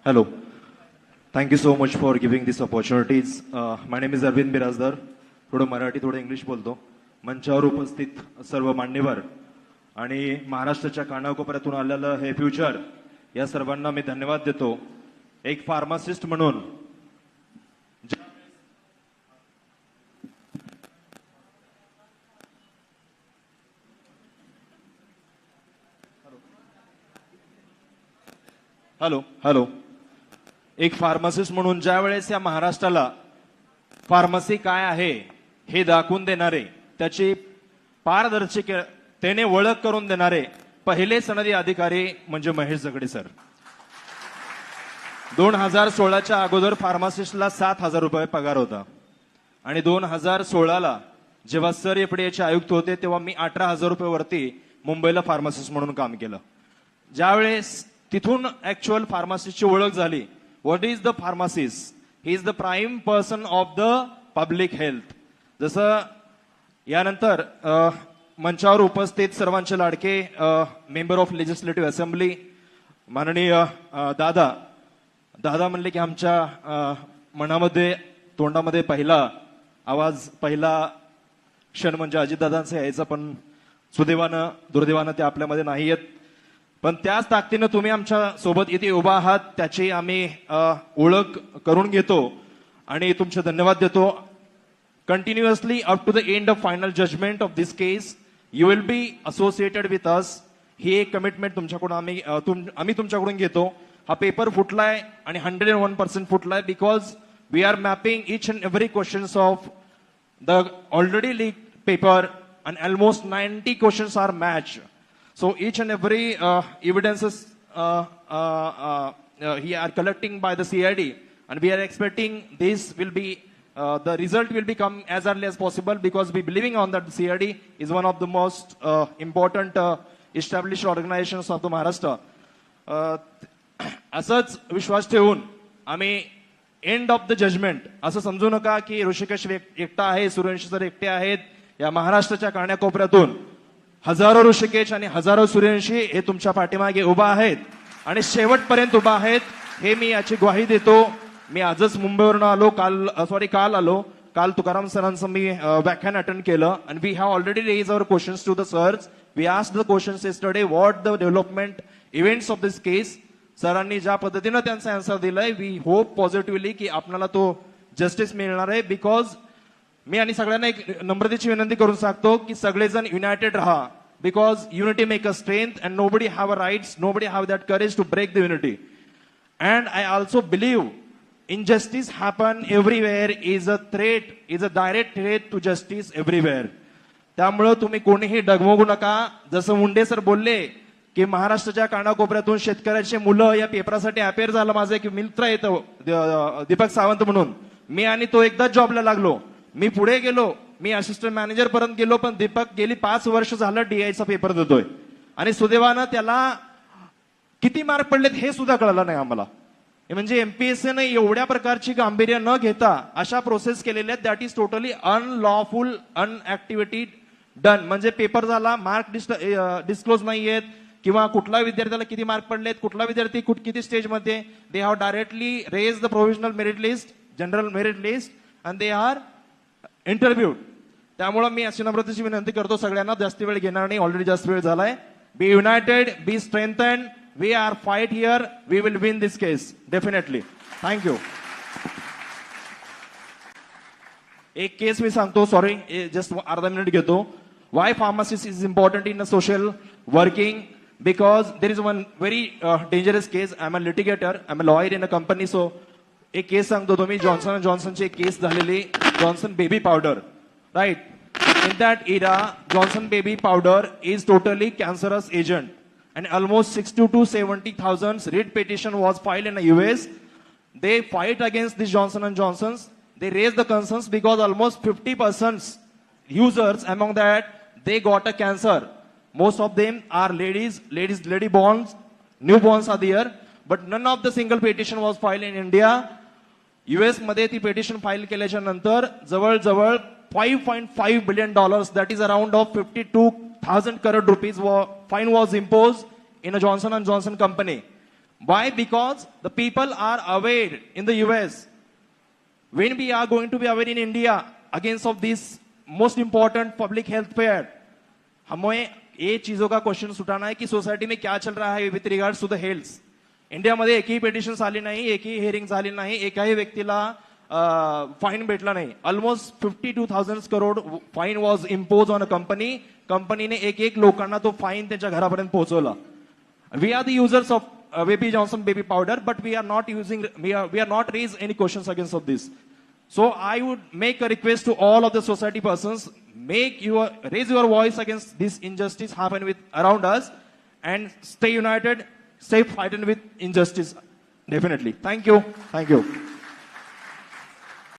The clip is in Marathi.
Hello. Thank you so much for giving these opportunities. My name is Arvind Birazdar. थोडं मराठी थोडं इंग्लिश बोलतो. मंचावर उपस्थित सर्व मान्यवर आणि महाराष्ट्राच्या कानाकोपऱ्यातून आलेलं हे फ्युचर या सर्वांना मी धन्यवाद देतो. एक फार्मासिस्ट म्हणून हॅलो एक फार्मासिस्ट म्हणून ज्या वेळेस या महाराष्ट्राला फार्मसी काय आहे हे दाखवून देणारे, त्याची पारदर्शकतेने ओळख करून देणारे पहिले सनदी अधिकारी म्हणजे महेश झगडे सर. 2016च्या अगोदर फार्मासिस्टला 7,000 रुपये पगार होता आणि 2016ला जेव्हा सर एफडीएचे आयुक्त होते तेव्हा मी 18,000 रुपये वरती मुंबईला फार्मासिस्ट म्हणून काम केलं. ज्यावेळेस तिथून ऍक्च्युअल फार्मासिस्टची ओळख झाली. What is the pharmacist? He is the prime person of the public health. जसं यानंतर मंचावर उपस्थित सर्वांचे लाडके मेंबर ऑफ लेजिस्लेटिव्ह असेंब्ली माननीय दादा म्हणले की आमच्या मनामध्ये तोंडामध्ये पहिला आवाज पहिला क्षण म्हणजे अजितदादांचा यायचा, पण सुदैवानं दुर्दैवानं ते आपल्यामध्ये नाही आहेत. पण त्याच ताकदीनं तुम्ही आमच्या सोबत इथे उभा आहात त्याची आम्ही ओळख करून घेतो आणि तुमचे धन्यवाद देतो. Continuously up to the end of final judgement of this case you will be associated with us. ही एक कमिटमेंट तुमच्याकडून आम्ही तुमच्याकडून घेतो. हा पेपर फुटलाय आणि 101% फुटलाय because we are mapping each and every questions of the already leak paper and almost 90 questions are match. So each and every evidences he are collecting by the CID, and we are expecting this will be the result will become as early as possible because we believing on that the CID is one of the most important established organizations of the Maharashtra. असंच विश्वास ठेवून आम्ही एंड ऑफ द जजमेंट असं समजू नका की ऋषिकेश एकटा आहे, सूर्यवंशी सर एकटे आहेत. या महाराष्ट्राच्या कानाकोपऱ्यातून हजारो ऋषिकेश आणि हजारो सूर्यवंशी हे तुमच्या पाठीमागे उभा आहेत आणि शेवटपर्यंत उभा आहेत हे मी याची ग्वाही देतो. मी आजच मुंबईवरून आलो, काल तुकाराम सरांचं मी व्याख्यान अटेंड केलं आणि we have already raise our questions to the sirs. We asked the questions yesterday what the development events of this case. सरांनी ज्या पद्धतीनं त्यांचा आन्सर दिलाय वी होप पॉझिटिव्हली की आपल्याला तो जस्टिस मिळणार आहे. बिकॉज मी आणि सगळ्यांना एक नम्रतेची विनंती करून सांगतो की सगळेजण युनायटेड राहा. Because unity make a strength and nobody have a rights, nobody have that courage to break the unity. And I also believe injustice happen everywhere is a threat, is a direct threat to justice everywhere. त्यामुळे तुम्ही कोणीही डगमगू नका. जसं मुंडे सर बोलले की महाराष्ट्राच्या कानाकोपऱ्यातून शेतकऱ्याचे मुलं या पेपरासाठी अपेअर झालं. माझं एक मित्र येतो दीपक सावंत म्हणून, मी आणि तो एकदाच जॉबला लागलो. मी पुढे गेलो, मी असिस्टंट मॅनेजर पर्यंत गेलो, पण दीपक गेली 5 वर्ष झालं डीआयचा पेपर देतोय आणि सुदैवानं त्याला किती मार्क पडलेत हे सुद्धा कळलं नाही आम्हाला. म्हणजे एमपीएससीने एवढ्या प्रकारची गांभीर्य न घेता अशा प्रोसेस केलेल्या that is totally unlawful an activity done. म्हणजे पेपर झाला, मार्क डिस्क्लोज नाहीयेत किंवा कुठला विद्यार्थ्याला किती मार्क पडलेत, कुठला विद्यार्थी किती स्टेजमध्ये. They have directly raise the provisional merit list, general merit list and they are interviewed. त्यामुळे मी अशी नम्रतेची विनंती करतो सगळ्यांना, जास्त वेळ घेणार नाही, ऑलरेडी जास्त वेळ झालाय. Be united, be strengthen. We are fight here. We will win this case definitely. Thank you. एक केस मी सांगतो, सॉरी जस्ट अर्धा मिनिट घेतो. Why pharmacist is important in a social working? Because there is one very dangerous case. I'm a litigator. I'm a lawyer in a company. So एक केस सांगतो तुम्ही. जॉन्सन जॉन्सनची एक केस झालेली, Johnson baby powder, right. In that era, Johnson baby powder is totally cancerous agent. And almost 60 to 70,000 writ petition was filed in the US. They fight against this Johnson and Johnson's. They raise the concerns because almost 50% users among that they got a cancer. Most of them are lady borns, newborns are there, but none of the single petition was filed in India. US मध्ये ती petition file केल्याच्या नंतर जवळ $5.5 billion, that is around of 52,000 crore rupees fine was imposed in a Johnson and Johnson company. Why? Because the people are aware in the US. When we are going to be aware in India against of this most important public health fair, हमें ये चीजों का क्वेश्चन उठाना है कि सोसायटी में क्या चल रहा है with regards to the health. इंडियामध्ये एकही पिटिशन आली नाही, एकही हिअरिंग झाली नाही, एकाही व्यक्तीला फाईन भेटला नाही. Almost 52,000 crore fine was impose on a company. कंपनीने एक लोकांना तो फाईन त्यांच्या घरापर्यंत पोहोचवला. We are the users of VP Johnson baby powder, but we are not raised any questions against of this. So I would make a request to all of the society persons, raise your voice against this injustice happen with around us, and stay united, stay fighting with injustice. Definitely. Thank you.